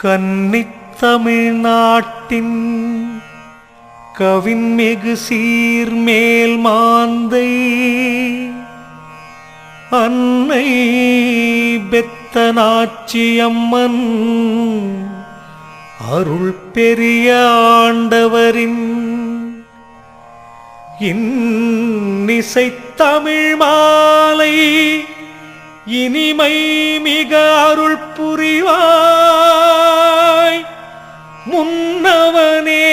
கன்னித் தமிழ்நாட்டின் கவின்மிகு சீர்மேல் மாந்தை அன்னை பெத்தனாச்சியம்மன் அருள் பெரிய ஆண்டவரின் இன்னிசைத் தமிழ் மாலை இனிமை மிக அருள் புரிவாய் முன்னவனே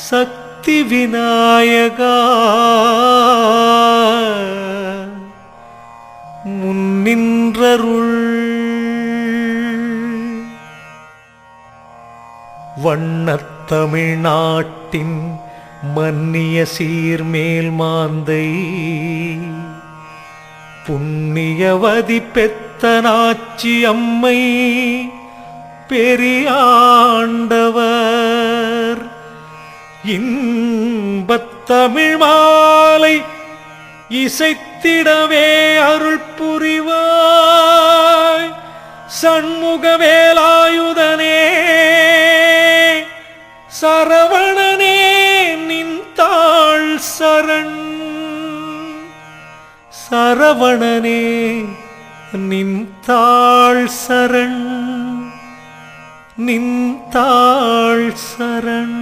சக்தி விநாயகா முன்னின்றருள் வண்ணத் தமிழ்நாட்டின் மன்னிய சீர்மேல் மாந்தை புண்ணியவதி பெத்தனாச்சி அம்மை பெரியாண்டவர் இன்பத் தமிழ் மாலை இசைத்திடவே அருள் புரிவாய் சண்முக வேலாயுதனே சரவணனே நின்றாள் சரண் சரவணனே நின்றாள் சரண் நின்றாள் சரண்.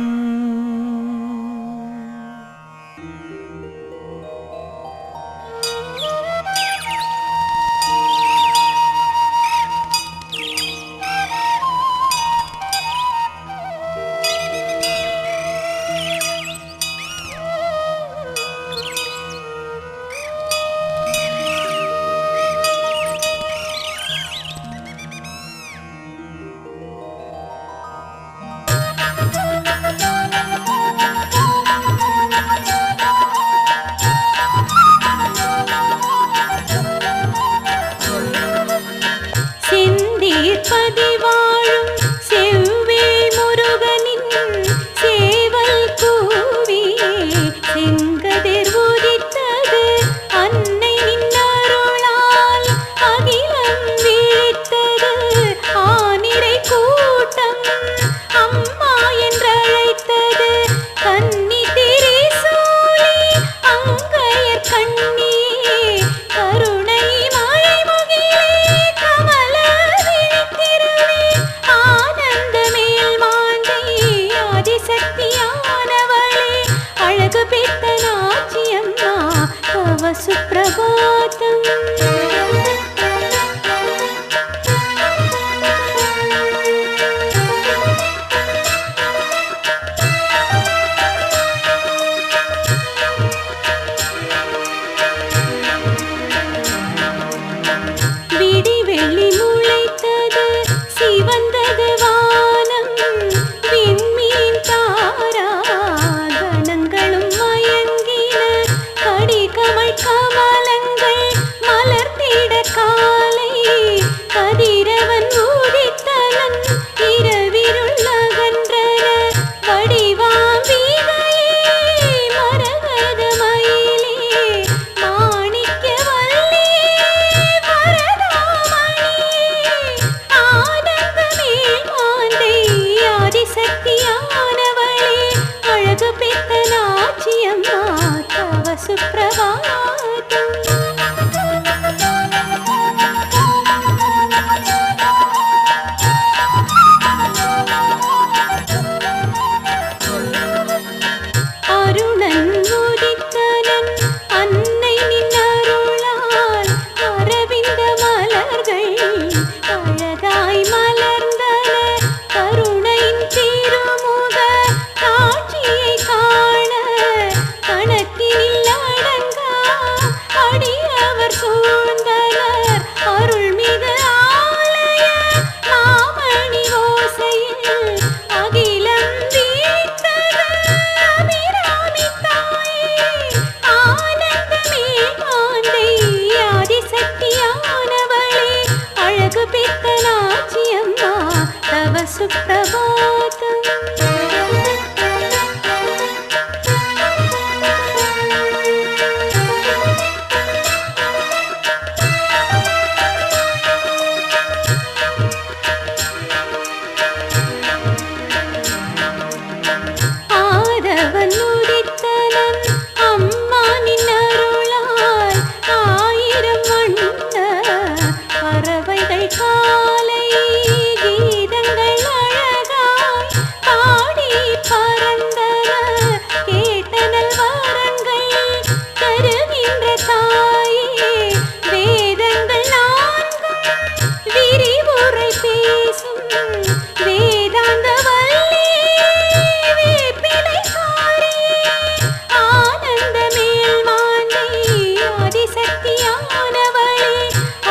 பேசும் வேதாந்த வல்லி வேப்பிலைக்காரி ஆனந்த மேல் மாந்தை ஆதிசக்தியானவளே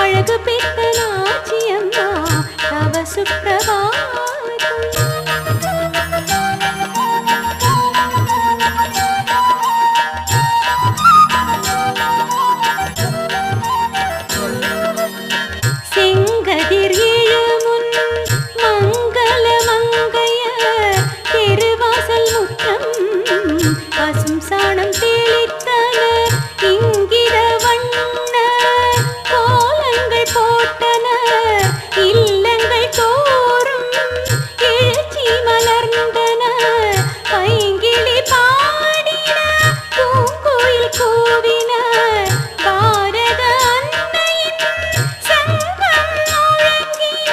அழகு பெற்ற நாச்சியம்மா தவ சுப்பிரபாதம். செங்கதிர் எழுமுன் மங்கள மங்கைய திருவாசல் முற்றம் பசும் சாணம் தெளித்தன இங்கித வண்ண கோலங்கள் போட்டன இல்லங்கள் தோறும் எழுச்சி மலர்ந்தன பைங்கிளி பாடின பூங்கோயில் கோவின பாரத அன்னையின் சங்கம் முழங்கின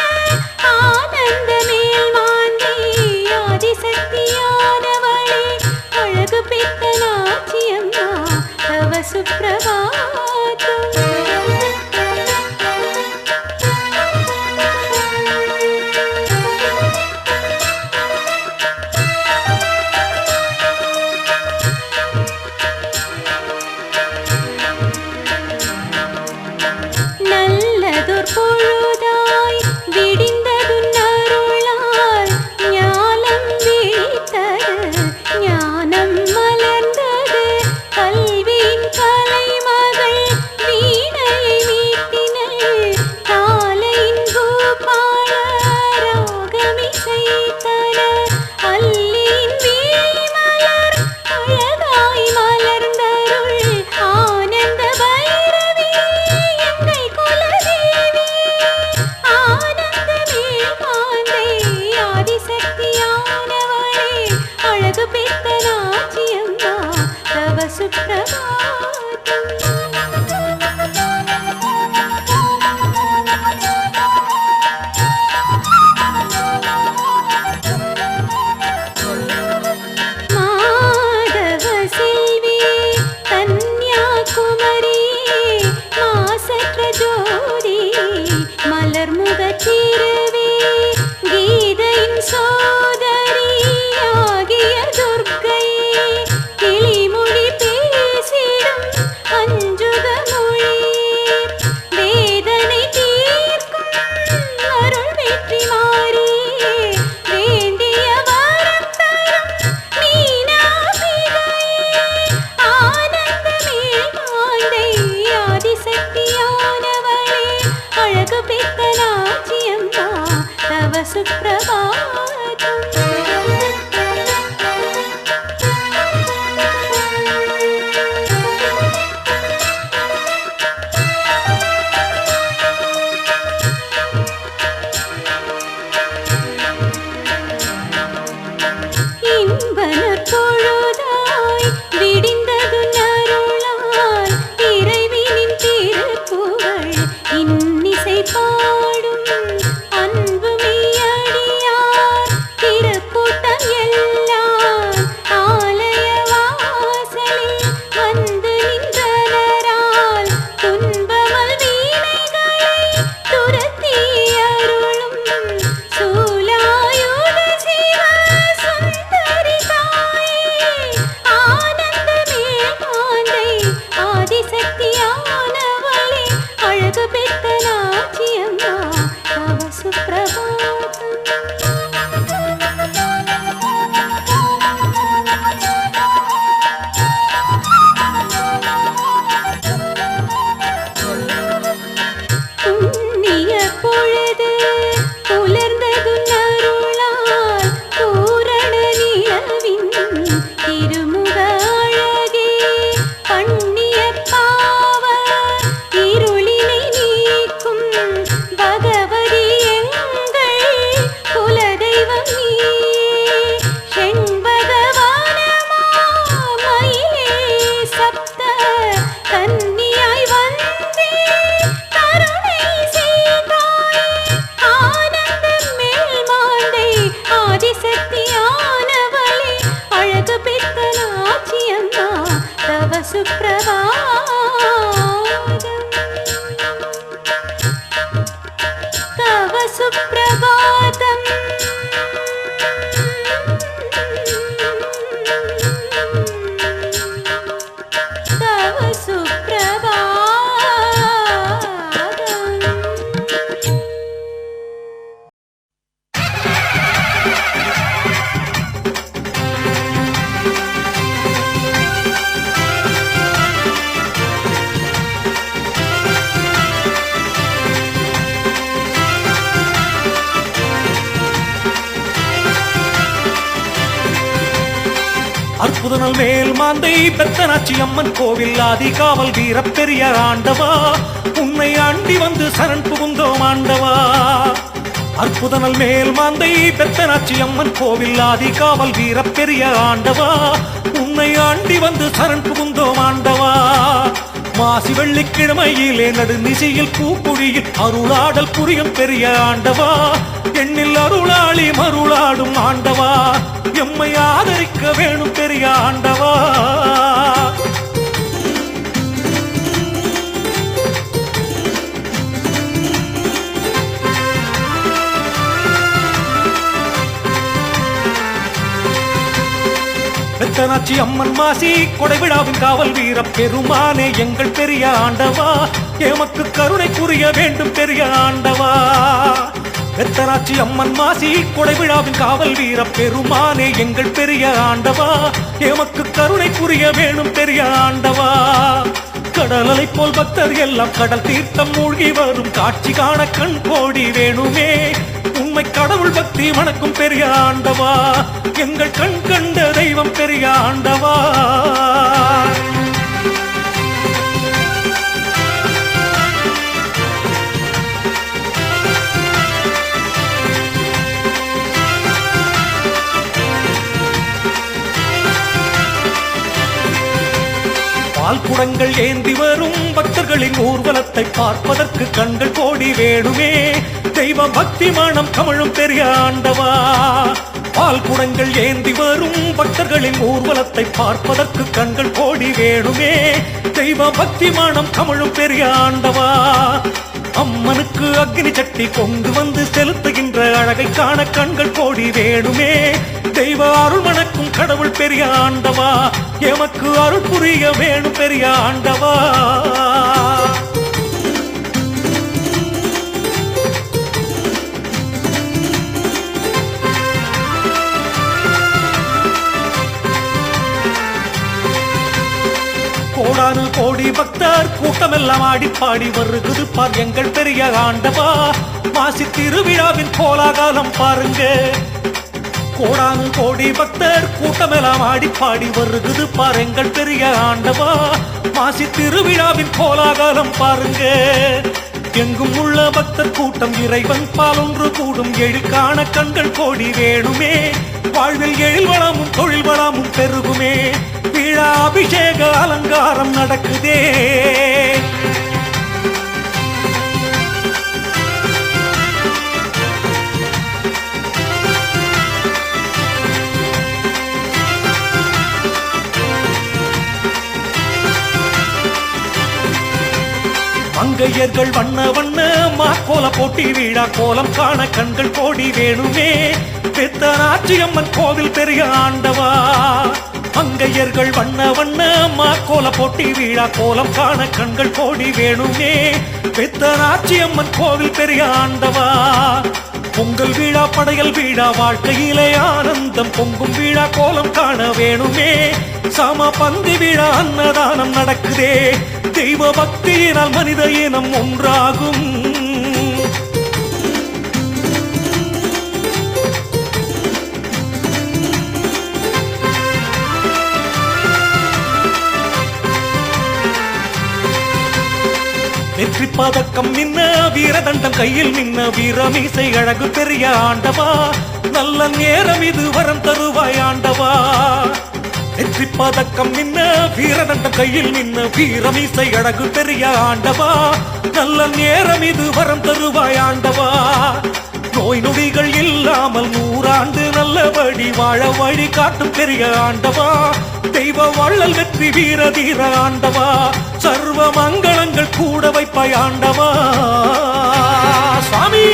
ஆனந்த மேல் மாந்தை ஆதிசக்தியானவளே அழகு பெற்ற நாச்சியம்மா தவ சுப்பிரபாதம். நல்லதொர் பொழுதாய் விடிந்ததுன் அருளால் ஞானம் விழித்தது ஞானம் மலர்ந்தது கல்வியின் கலைமகள் வீணையை மீட்டினள் காலையின் பூபால ராகமிசைத்தன அல்லியின் விழிமலர் அழகாய் மலர்ந்தருள் ஆனந்த பைரவி எங்கள் குலதேவி ஆனந்த மேல் மாந்தை ஆதிசக்தியானவளே அழகு பெற்ற நாச்சியம்மா தவ சுப்பிரபாதம். மாதவ செல்வி கன்யாகுமரி மாசற்ற ஜோதி மலர்முக திருவே கீதையின் சோதரி ஆகிய துர்க்கை கிளிமொழி பேசிடும் அஞ்சுக மொழி வேதனை தீர்க்கும் அருள் வெற்றி மாறி வேண்டிய வரம் தரும் மீனாம்பிகையே ஆனந்த மேல் மாந்தை ஆதிசக்தியானவளே அழகு பெற்ற நாச்சியம்மா தவ சுப்பிரபாதம். இன்பனர் பொழுதாய் விடிந்ததுன் அருளால் இறைவனின் திருப்புகழ் இன்னிசை பாடும் அன்பு மெய்யடியார் திருக்கூட்டம் எல்லாம் ஆலய வாசலில் வந்து நின்றனரால் துன்பமல் வீணைகளை துரத்தி அருளும் சூலாயுத சிவ சுந்தரி தாயே ஆனந்த மேல் மாந்தை ஆதிசக்தியானவளே அழகு பெற்ற நாச்சியம்மா தவ சுப்பிரபாதம். புண்ணிய பொழுது புலர்ந்ததுன் அருளால் பூரண நிலவின் திருமுக அழகே பண்ணிய பாவ இருளினை நீக்கும் பகவதி எங்கள் குலதெய்வம் நீயே செண்பகவானமா மயிலே சப்த கன்னியாய் வந்தே கருணை செய்தாயே ஆனந்த மேல் மாந்தை ஆதிசக்தியானவளே அழகு பெற்ற நாச்சியம்மா தவ சுப்பிரபாதம். தவ சுப்ரபாதம் தவ சுப்ரபாதம். அற்புதனல் மேல் மாந்தை பெத்தனாச்சி அம்மன் கோவில் ஆதிகாவல் வீர பெரிய ஆண்டவா, உன்னை ஆண்டி வந்து சரண் புகுந்தோம் ஆண்டவா. அற்புதனல் மேல் மாந்தை பெத்தனாச்சி அம்மன் கோவில் ஆதிகாவல் வீர பெரிய ஆண்டவா, உன்னை ஆண்டி வந்து சரண் புகுந்தோம் ஆண்டவா. மாசி வெள்ளிக்கிழமையிலே நடுநிசையில் பூக்குழியில் அருளாடல் புரியும் பெரிய ஆண்டவா, எண்ணில் அருளாளி மருளாடும் ஆண்டவா, எம்மை ஆதரிக்க வேணும் பெரிய ஆண்டவா. பெத்தனாச்சி அம்மன் மாசி கொடைவிழாவின் காவல் வீர பெருமானே எங்கள் பெரிய ஆண்டவா, எமக்கு கருணை புரிய வேண்டும் பெரிய ஆண்டவா. பெத்தனாச்சி அம்மன் மாசி கொடைவிழாவின் காவல் வீர பெருமானே எங்கள் பெரிய ஆண்டவா, எமக்கு கருணை புரிய வேணும் பெரிய ஆண்டவா. கடலை போல் பக்தர் எல்லாம் கடல் தீர்த்தம் மூழ்கி வரும் காட்சி காண கண் கோடி வேணுமே, உண்மை கடவுள் பக்தி வணக்கும் பெரிய ஆண்டவா, எங்கள் கண் கண்ட தெய்வம் பெரிய ஆண்டவா. பால்குடங்கள் ஏந்தி வரும் பக்தர்களின் ஊர்வலத்தை பார்ப்பதற்கு கண்கள் கோடி வேணுமே, தெய்வ பக்தி மனம் கமழும் பெரிய ஆண்டவா. பால்குடங்கள் ஏந்தி வரும் பக்தர்களின் ஊர்வலத்தை பார்ப்பதற்கு கண்கள் கோடி வேணுமே, தெய்வ பக்தி மனம் கமழும் பெரிய ஆண்டவா. அம்மனுக்கு அக்னி சட்டி கொண்டு வந்து செலுத்துகின்ற அழகை காண கண்கள் கோடி வேணுமே, தெய்வ அருள் மணக்கும் கடவுள் பெரிய ஆண்டவா, எமக்கு அருள் புரிய வேணும் பெரிய ஆண்டவா. கோடானு கோடி பக்தர் கூட்டமெல்லாம் ஆடி பாடி வருகுது பார் எங்கள் பெரிய ஆண்டவா, மாசி திருவிழாவின் கோலாகாலம் பாருங்க. கோடானு கோடி பக்தர் கூட்டமெல்லாம் ஆடி பாடி வருகுது பார் எங்கள் பெரிய ஆண்டவா, மாசி திருவிழாவின் கோலாகாலம் பாருங்க. எங்கும் உள்ள பக்தர் கூட்டம் இறைவன் பால் ஒன்று கூடும் எழில் காண கண்கள் கோடி வேணுமே, வாழ்வில் எழில் வளமும் தொழில் வளமும் பெருகுமே, விழா அபிஷேக அலங்காரம் நடக்குதே. மங்கையர்கள் வண்ண வண்ண மாக்கோல போட்டி விழா கோலம் காண கண்கள் கோடி வேணுமே, பெத்தனாச்சி அம்மன் கோவில் பெரிய ஆண்டவா. மங்கையர்கள் வண்ண வண்ண மாக்கோல போட்டி விழா கோலம் காண கண்கள் கோடி வேணுமே, பெத்தனாச்சி அம்மன் கோவில் பெரிய ஆண்டவா. பொங்கல் விழா படையல் விழா வாழ்க்கையிலே ஆனந்தம் பொங்கும் விழா கோலம் காண வேணுமே, சம பந்தி விழா அன்னதானம் நடக்குதே, தெய்வ பக்தியினால் மனித இனம் ஒன்றாகும். வெற்றி பதக்கம் மின்ன வீரதண்டம் கையில் நின்ன வீரமீசை அழகு பெரிய ஆண்டவா, நல்ல நேரம் இது வரம் தருவாய் ஆண்டவா. வெற்றி பதக்கம் நின்ன வீரதண்டம் கையில் நின்ன வீரமீசை அழகு பெரிய ஆண்டவா, நல்ல நேரம் இது வரம் தருவாய் ஆண்டவா. நோய் நொடிகள் இல்லாமல் 100 ஆண்டு நல்லபடி வாழ வழி காட்டும் பெரிய ஆண்டவா, தெய்வ வள்ளல் வெற்றி வீர தீர ஆண்டவா, சர்வ மங்களங்கள் கூட வைப்பாய் ஆண்டவா. சுவாமி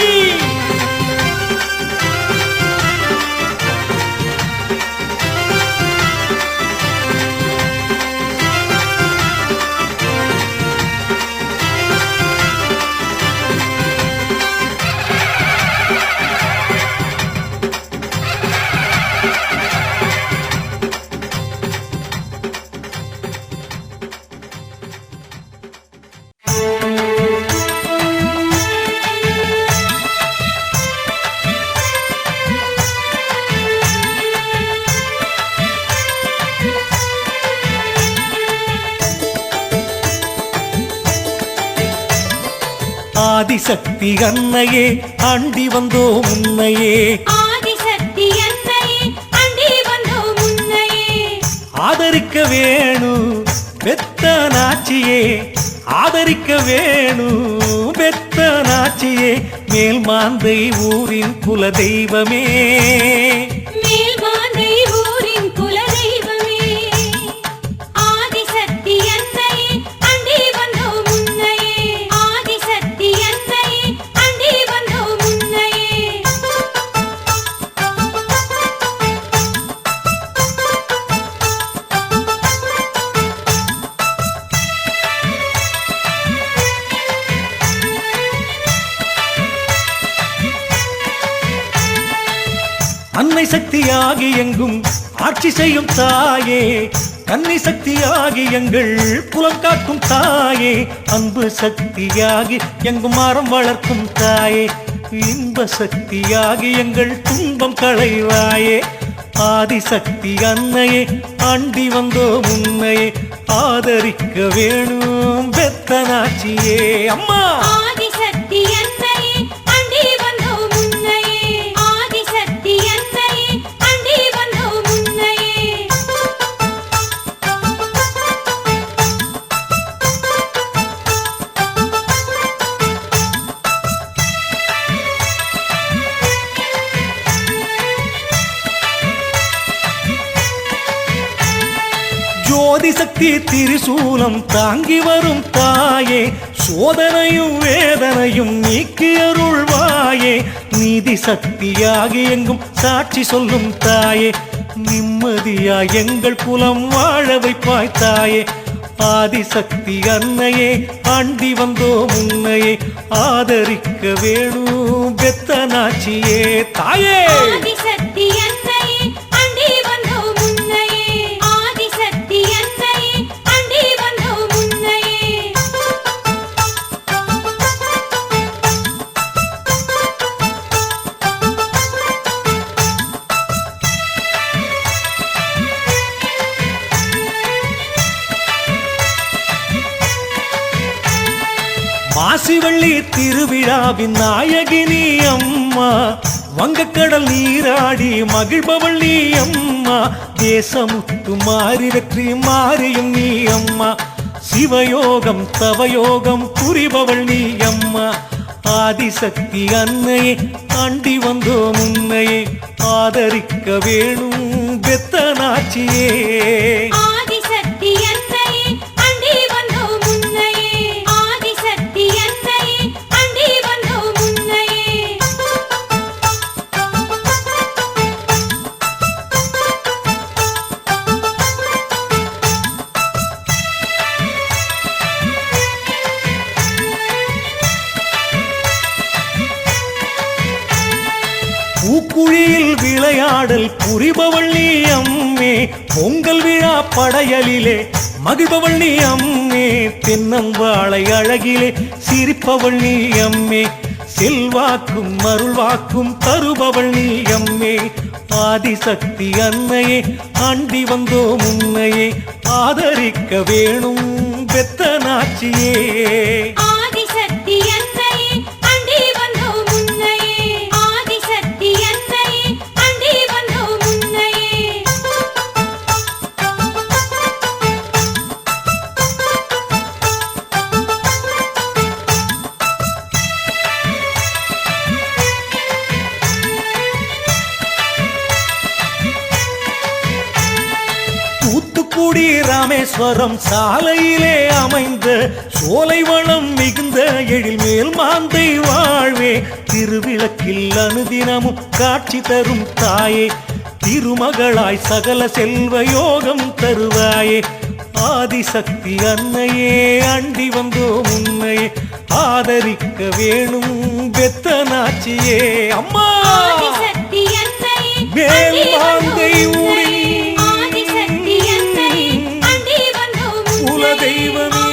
ஆதிசக்தி அன்னையே அண்டி வந்தோம் உன்னையே ஆதிசக்தி அன்னையே அண்டி வந்தோம் உன்னையே ஆதரிக்க வேணும் பெத்த நாச்சியே ஆதரிக்க வேணும் பெத்த நாச்சியே மேல் மாந்தை ஊரின் குல தெய்வமே மேல் மாந்தை ஊரின் குல தெய்வமே ஆதிசக்தி அன்னையே அண்டி வந்தோம் உன்னையே ஆதிசக்தி அன்னையே அண்டி வந்தோம் உன்னையே அன்னை சக்தியாகி எங்கும் ஆட்சி செய்யும் தாயே கன்னி சக்தியாகி எங்கள் குலம் காக்கும் தாயே அன்பு சக்தியாகி எங்கும் மரம் வளர்க்கும் தாயே இன்ப சக்தியாகி எங்கள் துன்பம் களைவாயே ஆதிசக்தி அன்னையே அண்டி வந்தோம் உன்னையே ஆதரிக்க வேணும் பெத்தனாச்சியே அம்மா ஆதிசக்தி அன்னையே அண்டி வந்தோம் உன்னையே ஆதிசக்தி அன்னையே அண்டி வந்தோம் உன்னையே ஜோதி சக்தி திரிசூலம் தாங்கி வரும் தாயே சோதனையும் வேதனையும் நீக்கி அருள்வாயே நீதி சக்தியாகி எங்கும் சாட்சி சொல்லும் தாயே நிம்மதியா எங்கள் குலம் வாழ வைப்பாய் தாயே ஆதிசக்தி அன்னையே அண்டி வந்தோம் உன்னையே ஆதரிக்க வேணும் பெத்தனாச்சியே தாயே ஆதிசக்தி அன்னையே அண்டி வந்தோம் உன்னையே ஆதிசக்தி அன்னையே அண்டி வந்தோம் உன்னையே மாசிவள்ளி திருவிழாவின் நாயகினி அம்மா வங்கக்கடல் நீராடி மகிழ்பவள் நீ அம்மா தேசமுத்து மாறி வெற்றி மாறியும் நீ அம்மா சிவயோகம் தவயோகம் புரிபவள் நீ அம்மா ஆதிசக்தி அன்னையே அண்டி வந்தோம் உன்னையே ஆதரிக்க வேணும் பெத்தனாச்சியே ஆதிசக்தி அன்னையே அண்டி வந்தோம் உன்னையே ஆதிசக்தி அன்னையே அண்டி வந்தோம் உன்னையே பூக்குழியில் விளையாடல் புரிபவள் நீ அம்மே பொங்கல் விழா படையலிலே மகிழ்பவள் நீ அம்மே தென்னம்பாளை அழகிலே சிரிப்பவள் நீ அம்மே செல்வாக்கும் அருள்வாக்கும் தருபவள் நீ அம்மே ஆதிசக்தி அன்னையே அண்டி வந்தோம் உன்னையே ஆதரிக்க வேணும் பெத்தனாச்சியே ஆதிசக்தி அன்னையே அண்டி வந்தோம் உன்னையே ஆதிசக்தி அன்னையே அண்டி வந்தோம் உன்னையே தூத்துக்குடி ராமேஸ்வரம் சாலையிலே அமைந்த சோலைவனம் மிகுந்த எழில் மேல் மாந்தை வாழ்வே திருவிளக்கில் அனுதினமும் காட்சி தரும் தாயே திருமகளாய் சகல செல்வ யோகம் தருவாயே ஆதிசக்தி அன்னையே அண்டி வந்தோம் உன்னையே ஆதரிக்க வேணும் பெத்தனாச்சியே அம்மா ஆதிசக்தி அன்னையே மேல் அண்டி மாந்தை வந்தோம் ஊரின் உன்னையே ஆதிசக்தி அன்னையே அண்டி வந்தோம் குல உன்னையே தெய்வமே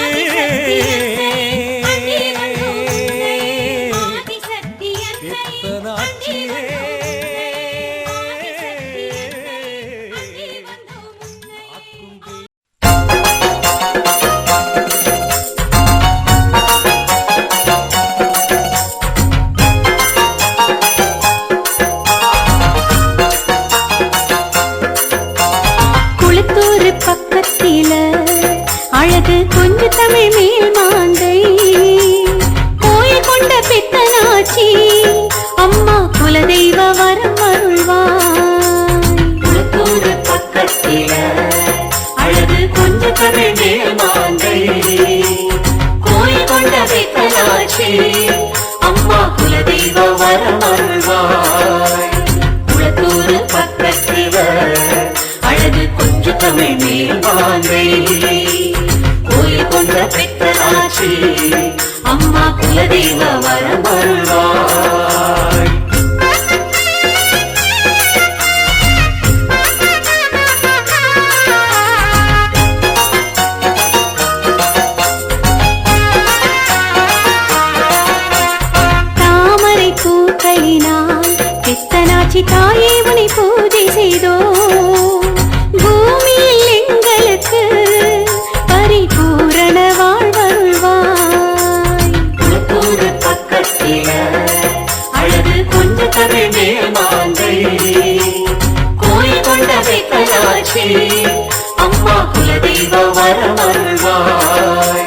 ஆதிசக்தி அன்னையே பெத்தனாச்சியே அண்டி வந்தோம் உன்னையே பெத்தனாச்சி அம்மா குலதெய்வ வரமருள்வாய். குளத்தூர் பக்கத்தில அழகு கொஞ்சம் தமிழ் மேல் வாங்கை கோயில் கொண்ட பெத்தனாச்சி அம்மா குலதெய்வ வரமருள்வாய். பெத்தனாச்சி தாயே உனை பூஜை செய்தோ பூமியில் எங்களுக்கு பரிபூரண வாழ்வருள்வாய். குளத்தூர் பக்கத்தில அழகு கொஞ்சம் தமிழ் மேல் மாந்தை கோயில் கொண்ட பெத்தனாச்சி அம்மா குலதெய்வ வரமருள்வாய்.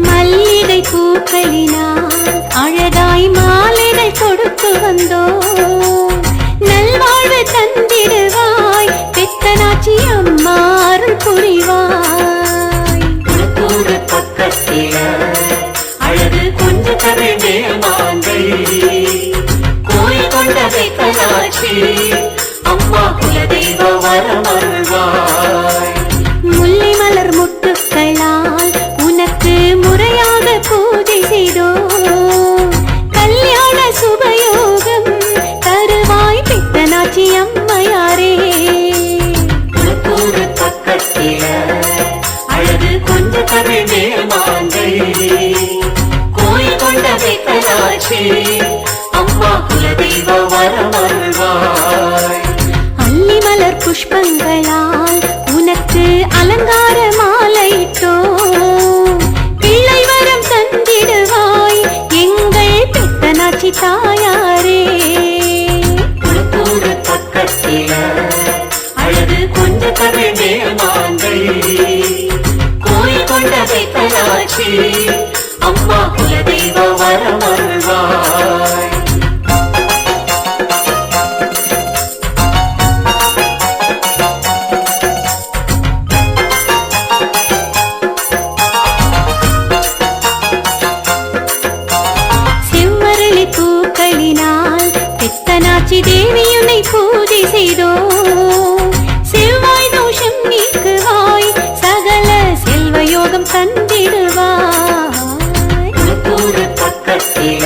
மல்லிகை பூக்களினால் அழகாய் மாலைகள் கொடுத்து வந்தோ நல்வாழ்வு தந்திடுவாய் பெத்தனாச்சி அம்மா அருள் புரிவாய். குளத்தூர் பக்கத்தில அழகு கொஞ்சம் தமிழ் மேல் மாந்தை கோயில் கொண்ட பெத்தனாச்சி அம்மா குலதெய்வ வரமருள்வாய். முல்லை மலர் முட்டுக்களால் உனக்கு முறையாக பூஜை செய்தோ கல்யாண சுபயோகம் தருவாய் பெத்தனாச்சி அம்மையாரே. குளத்தூர் பக்கத்தில அழகு கொஞ்சம் தமிழ் மேல் மாந்தை கோயில் கொண்ட பெத்தனாச்சி அம்மா குலதெய்வ வரமருள்வாய். அல்லி மலர் புஷ்பங்களால் உனக்கு அலங்கார மாலையிட்டோ பிள்ளை வரம் தந்திடுவாய் எங்கள் பெத்தனாச்சி தாயாரே. குளத்தூர் பக்கத்தில அழகு கொஞ்சம் தமிழ் மேல் மாந்தை கோயில் கொண்ட பெத்தனாச்சி அம்மா குலதெய்வ வரமருள்வாய். செவ்வரளி பூக்களினால் பெத்தனாச்சி தேவியுனை பூஜை செய்தோ செவ்வாய் தோஷம் நீக்குவாய் சகல செல்வயோகம் தந்திடுவாய். குளத்தூர் பக்கத்தில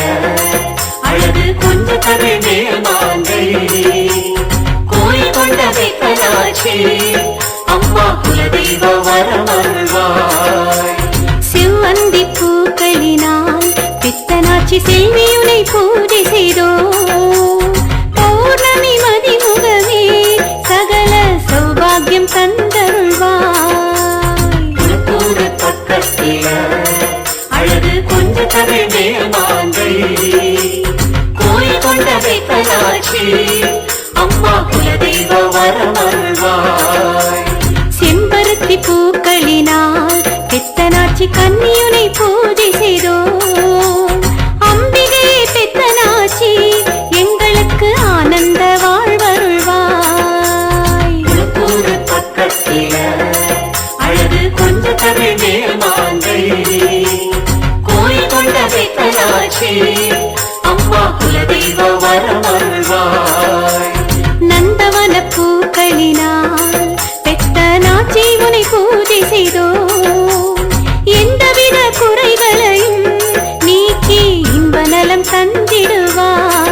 அழகு கொஞ்சம் தமிழ் மேல் மாந்தை கோயில் கொண்ட பெத்தனாச்சி அம்மா குலதெய்வ வரமருள்வாய். செவ்வந்தி பூக்களினால் பெத்தனாச்சி செல்வியுனை பூஜை செய்தோ பௌர்ணமி மதிமுகமே சகல சௌபாகியம் தந்தருள்வாய். குளத்தூர் பக்கத்தில அழகு கொஞ்சம் தமிழ் மேல் மாந்தை கோயில் கொண்ட பெத்தனாச்சி அம்மா குலதெய்வ வரமருள்வாய். செம்பருத்தி பூக்களினால் பெத்தனாச்சி கன்னியுனை பூஜை செய்தோ அம்பிகை பெத்தனாச்சி எங்களுக்கு ஆனந்த வாழ்வருள்வாய். குளத்தூர் பக்கத்தில அழகு கொஞ்சம் தமிழ் மேல் மாந்தை கோயில் கொண்ட பெத்தனாச்சி அம்மா குலதெய்வ வரமருள்வாய். நந்தவன பூக்களினால் பெத்தனாச்சி உனை பூஜை செய்தோ எந்தவித குறைகளையும் நீக்கி இன்ப நலம் தந்திடுவாய்.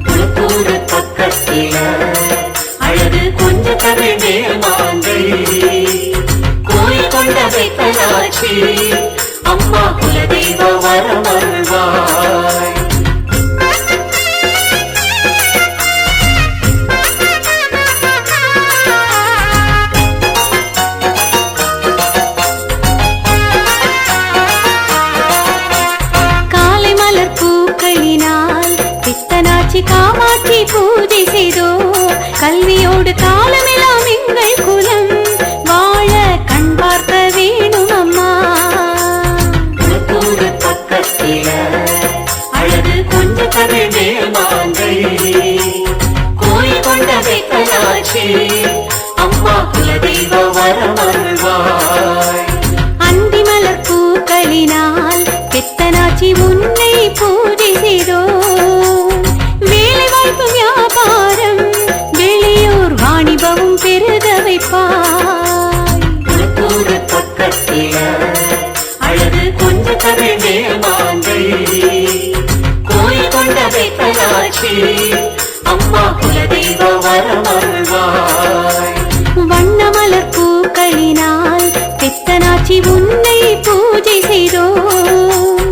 குளத்தூர் பக்கத்தில அழகு கொஞ்சம் தமிழ் மேல் மாந்தை கோயில் கொண்ட பெத்தனாச்சி அம்மா குலதெய்வ வரமருள்வாய். காலை மலர் பூக்களினால் பெத்தனாச்சி காமாட்சி பூஜை செய்தோ கல்வியோடு காலமெல்லாம் எங்கள் குலம் வாழ கண் பார்க்க வேணும் அம்மா. குளத்தூர் பக்கத்தில அழகு கொஞ்சம் தமிழ் மேல் மாந்தை கோயில் கொண்ட பெத்தனாச்சி அம்மா குலதெய்வ வரமருள்வாய். அந்தி மலர் பூக்களினால் பெத்தனாச்சி உன்னை வைப்பாய். குளத்தூர் பக்கத்தில அழகு கொஞ்ச கதை மேல்மாந்தை கோயில் கொண்ட வெத்தலாச்சி அம்மா குலதெய்வ வரமருள்வாய். வண்ணமலர் பூக்களினால் பித்தனாச்சி உன்னை பூஜை செய்தோம்.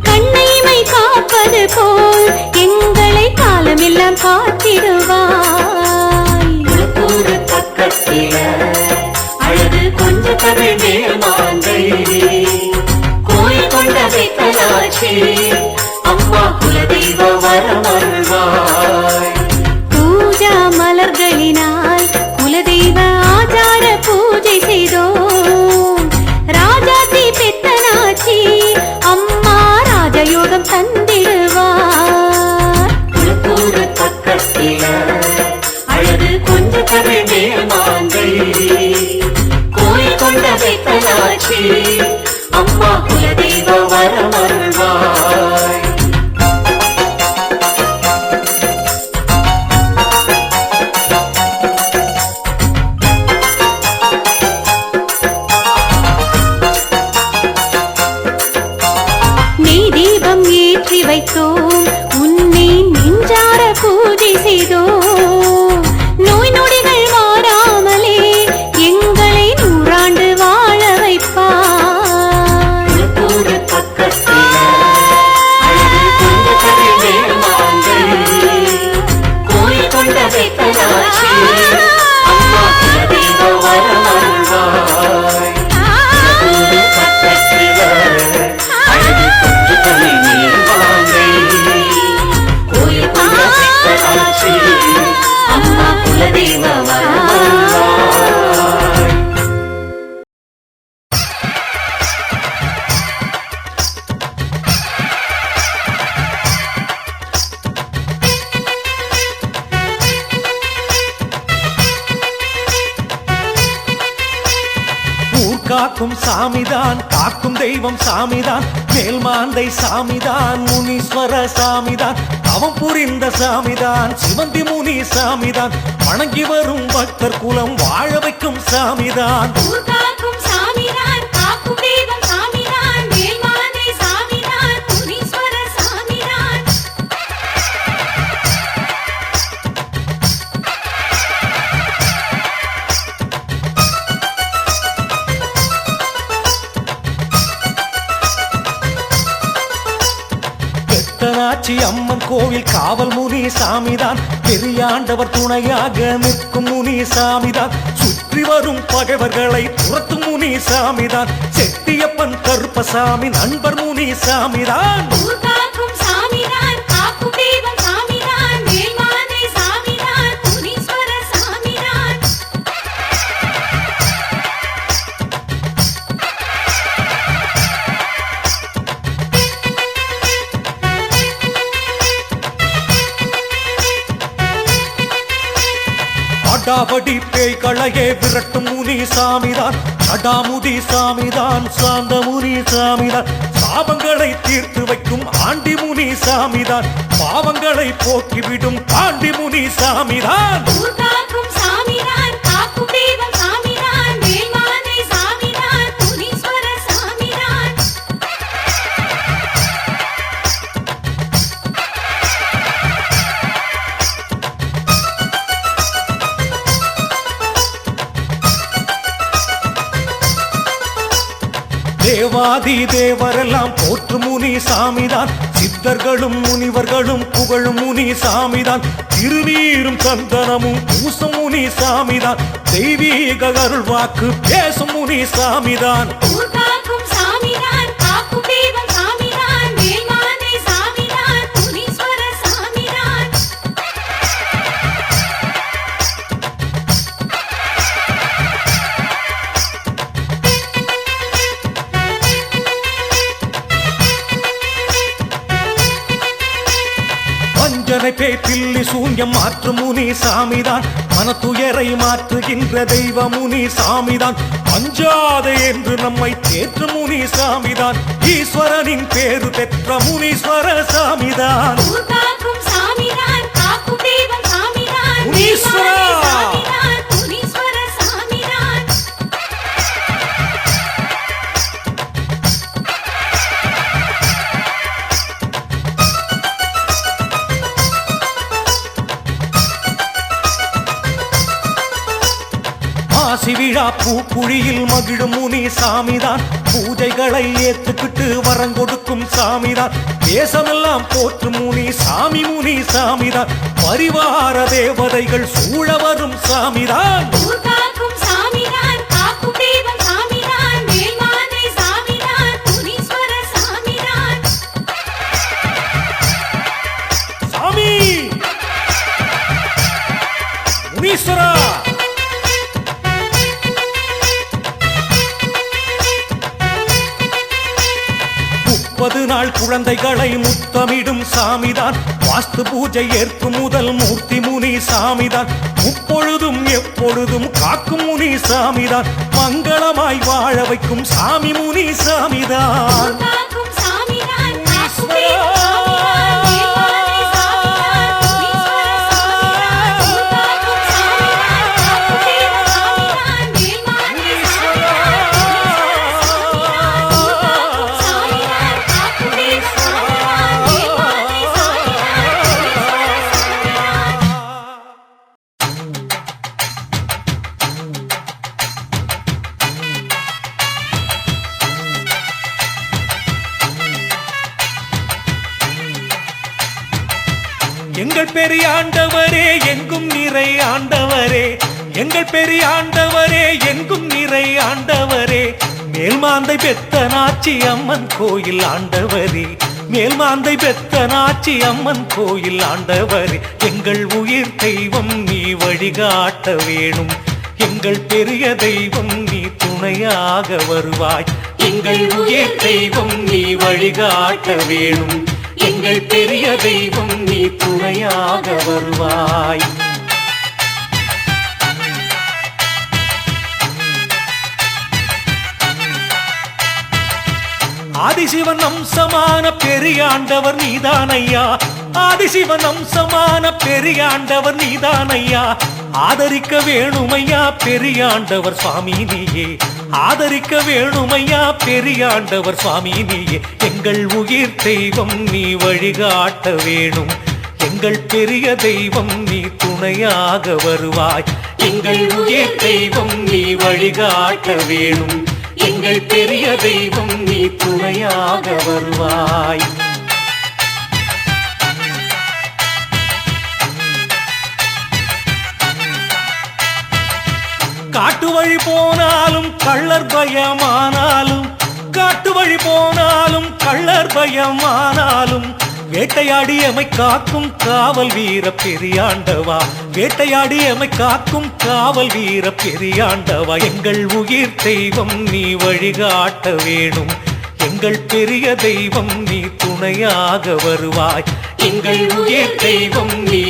கண்ணைமை காப்பது போல் எங்களை காலமெல்லாம் காத்திடுவாய். குளத்தூர் பக்கத்தில அழகு கொஞ்ச கதை மேல்மாந்தை கோயில் கொண்ட வெத்தலாச்சி அம்மா குலதெய்வ வரமருள்வாய். பூஜா மலர்களினால் குலதெய்வ ஆச்சார பூஜை செய்தோம். ராஜாத்தி பித்தனாச்சி அம்மா ராஜயோகம் தந்திடுவார். குளத்தூர் பக்கத்தில அழகு கொஞ்ச கதை மேல்மாந்தை கோயில் கொண்ட வெத்தலாச்சி அம்மா குலதெய்வ வரமருள்வாய். நெய் தீபம் ஏற்றி வைத்தோம். உன்னை நெஞ்சார பூஜை செய்தோம். நோய் நொடிகள் மாறாமலே எங்களை நூறாண்டு வாழ வைப்பார். குளத்தூர் பக்கத்தில அழகு கொஞ்ச கதை மேல்மாந்தை கோயில் கொண்ட வெத்தலாச்சி அம்மா குலதெய்வ வரமருள்வாய். குளத்தூர் பக்கத்தில அழகு கொஞ்ச கதை மேல்மாந்தை கோயில் கொண்ட வெத்தலாச்சி அம்மா குலதெய்வ வரமருள்வாய். ஊர் காக்கும் சாமிதான், காக்கும் தெய்வம் சாமிதான், மேல்மாந்தை சாமிதான், முனீஸ்வர சாமிதான், தவம் புரிந்த சாமிதான், சிவந்தி முனி சாமிதான், வணங்கி வரும் பக்தர் குலம் வாழ வைக்கும் சாமிதான். ஊர்காக்கும் சாமிதான், காக்கும் தெய்வம் சாமிதான், மேல்மாந்தை சாமிதான், முனீஸ்வர சாமிதான். பெத்தனாச்சி அம்மன் கோவில் காவல் முனி சாமிதான், பெரியாண்டவர் துணையாக நிற்கும் முனி சாமிதான், சுற்றி வரும் பகைவர்களை துரத்தும் முனி சாமிதான், செட்டியப்பன் கருப்பசாமி நண்பர் முனி சாமிதான். ஊர்காக்கும் சாமிதான், காக்கும் தெய்வம் சாமிதான், மேல்மாந்தை சாமிதான், முனீஸ்வர சாமிதான். அடாவடி பேய்களையே விரட்டும் முனி சாமிதான், சடாமுடி சாமிதான், சாந்த முனி சாமிதான், சாபங்களை தீர்த்து வைக்கும் ஆண்டி முனி சாமிதான், பாவங்களை போக்கிவிடும் பாண்டி முனி சாமிதான். ஊர்காக்கும் சாமிதான், காக்கும் தெய்வம் சாமிதான், மேல்மாந்தை சாமிதான், முனீஸ்வர சாமிதான். தேவாதி தேவரெல்லாம் போற்று முனி சாமிதான், சித்தர்களும் முனிவர்களும் புகழும் முனி சாமிதான், திருநீரும் சந்தனமும் பூசும் முனி சாமிதான், தெய்வீக அருள் வாக்கு பேசும் முனி சாமிதான். ஊர்காக்கும் சாமிதான், காக்கும் தெய்வம் சாமிதான், மேல்மாந்தை சாமிதான், முனீஸ்வர சாமிதான். வஞ்சனை பேய் பில்லி சூன்யம் மாற்றும் முனி சாமிதான், மனத்துயரை மாற்றுகின்ற தெய்வ முனி சாமிதான், அஞ்சாத என்று நம்மை தேற்றும் முனி சாமிதான், ஈஸ்வரனின் பேரு பெற்ற முனீஸ்வர சாமிதான். ஊர்காக்கும் சாமிதான், காக்கும் தெய்வம் சாமிதான், முனீஸ்வரா! மேல்மாந்தை சாமிதான், முனீஸ்வர சாமிதான். மாசி விழா பூக்குழியில் மகிழும் முனி சாமிதான் பூஜைகளை ஏத்துக்கிட்டு வரங்கொடுக்கும் சாமிதான் தேசமெல்லாம் போற்று முனி சாமிதான் பரிவார தேவதைகள் சூழ வரும் சாமிதான் ஊர் காக்கும் சாமிதான் காக்கும் தெய்வம் சாமிதான் வேல்மானை சாமிதான் முனீஸ்வர சாமிதான் சாமி முனீஸ்வரா 30 நாள் குழந்தைகளை முத்தமிடும் சாமிதான் வாஸ்து பூஜை ஏற்கும் முதல் மூர்த்தி முனி சாமிதான் முப்பொழுதும் எப்பொழுதும் காக்கும் முனி சாமிதான் மங்களமாய் வாழ வைக்கும் சாமி முனி சாமிதான் காக்கும் சாமிதான் காக்கும் தெய்வம் சாமிதான் வேல்மானை சாமிதான் முனீஸ்வர சாமிதான் ஊர் காக்கும் சாமிதான் காக்கும் தெய்வம் சாமிதான் வேல்மானை சாமிதான் முனீஸ்வர சாமிதான் ஊர் காக்கும் சாமிதான் காக்கும் தெய்வம் சாமிதான் வேல்மானை சாமிதான் முனீஸ்வர சாமிதான் எங்கள் பெரிய ஆண்டவரே எங்கும் நிறை ஆண்டவரே எங்கள் பெரிய ஆண்டவரே எங்கும் நிறை ஆண்டவரே மேல்மாந்தை பெத்த நாச்சி அம்மன் கோயில் ஆண்டவரே மேல்மாந்தை பெத்த நாச்சி அம்மன் கோயில் ஆண்டவரே எங்கள் உயிர் தெய்வம் நீ வழிகாட்ட வேணும் எங்கள் பெரிய தெய்வம் நீ துணையாக வருவாய் எங்கள் உயிர் தெய்வம் நீ வழிகாட்ட வேணும் எங்கள் பெரிய தெய்வம் நீ துணையாக வருவாய் ஆதிசிவன் அம்சமான பெரியாண்டவர் நீதானையா ஆதிசிவன் அம்சமான பெரியாண்டவர் நீதானையா ஆதரிக்க வேணுமையா பெரியாண்டவர் சுவாமி நீயே ஆதரிக்க வேணுமையா பெரியாண்டவர் சுவாமி நீயே எங்கள் உயிர் தெய்வம் நீ வழிகாட்ட வேணும் எங்கள் பெரிய தெய்வம் நீ துணையாக வருவாய் எங்கள் உயிர் தெய்வம் நீ வழிகாட்ட வேணும் எங்கள் பெரிய தெய்வம் நீ துணையாக வருவாய் காட்டு வழி போனாலும் கள்ளர் பயமானாலும் காட்டு வழி போனாலும் கள்ளர் பயமானாலும் வேட்டையாடி எமை காக்கும் காவல் வீர பெரியாண்டவா வேட்டையாடி எமை காக்கும் காவல் வீர பெரியாண்டவா எங்கள் உயிர் தெய்வம் நீ வழிகாட்ட வேணும் எங்கள் பெரிய தெய்வம் நீ துணையாக வருவாய் எங்கள் உயிர் தெய்வம் நீ